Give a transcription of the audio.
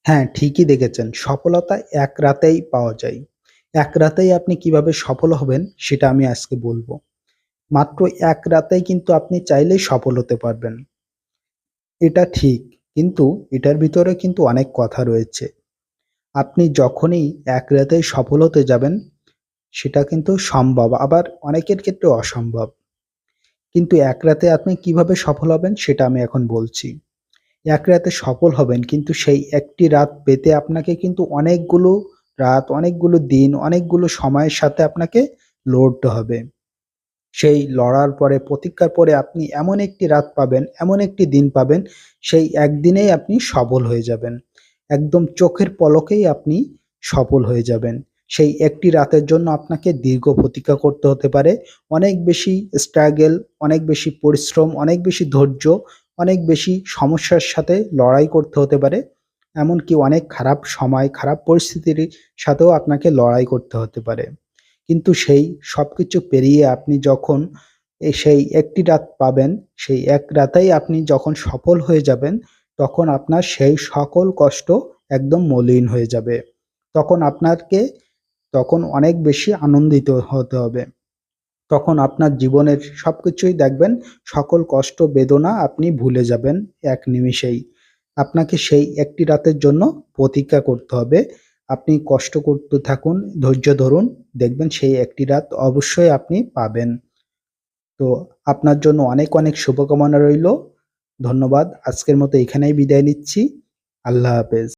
হ্যাঁ, ঠিকই দেখেছেন। সফলতা এক রাতেই পাওয়া যায়। এক রাতেই আপনি কিভাবে সফল হবেন সেটা আমি আজকে বলব। মাত্র এক রাতেই কিন্তু আপনি চাইলেই সফল হতে পারবেন। এটা ঠিক। কিন্তু এটার ভিতরে কিন্তু অনেক কথা রয়েছে। আপনি যখনই এক রাতেই সফল হতে যাবেন, সেটা কিন্তু সম্ভব। আবার অনেকের ক্ষেত্রে অসম্ভব। কিন্তু এক রাতে আপনি কিভাবে সফল হবেন সেটা আমি এখন বলছি। এক রাতে সফল হবেন কিন্তু সেই একটি রাত পেতে আপনাকে কিন্তু অনেকগুলো রাত, অনেকগুলো দিন, অনেকগুলো সময়ের সাথে আপনাকে লড়তে হবে। সেই লড়ার পরে প্রতীক্ষার পরে আপনি এমন একটি রাত পাবেন, এমন একটি দিন পাবেন, সেই একদিনেই আপনি সফল হয়ে যাবেন। একদম চোখের পলকেই আপনি সফল হয়ে যাবেন। সেই একটি রাতের জন্য আপনাকে দীর্ঘ প্রতীক্ষা করতে হতে পারে। অনেক বেশি স্ট্রাগল, অনেক বেশি পরিশ্রম, অনেক বেশি ধৈর্য, অনেক বেশি সমস্যার সাথে লড়াই করতে হতে পারে। এমনকি অনেক খারাপ সময়, খারাপ পরিস্থিতির সাথেও আপনাকে লড়াই করতে হতে পারে। কিন্তু সেই সবকিছু পেরিয়ে আপনি যখন সেই একটি রাত পাবেন, সেই এক রাতেই আপনি যখন সফল হয়ে যাবেন, তখন আপনার সেই সকল কষ্ট একদম মলিন হয়ে যাবে। তখন আপনাকে তখন অনেক বেশি আনন্দিত হতে হবে। তখন আপনার জীবনের সবকিছুই দেখবেন, সকল কষ্ট বেদনা আপনি ভুলে যাবেন এক নিমিষেই। আপনাকে সেই একটি রাতের জন্য প্রতীক্ষা করতে হবে। আপনি কষ্ট করতে থাকুন, ধৈর্য ধরুন, দেখবেন সেই একটি রাত অবশ্যই আপনি পাবেন। তো আপনার জন্য অনেক, অনেক শুভকামনা রইলো। ধন্যবাদ। আজকের মতো এখানেই বিদায় নিচ্ছি। আল্লাহ হাফেজ।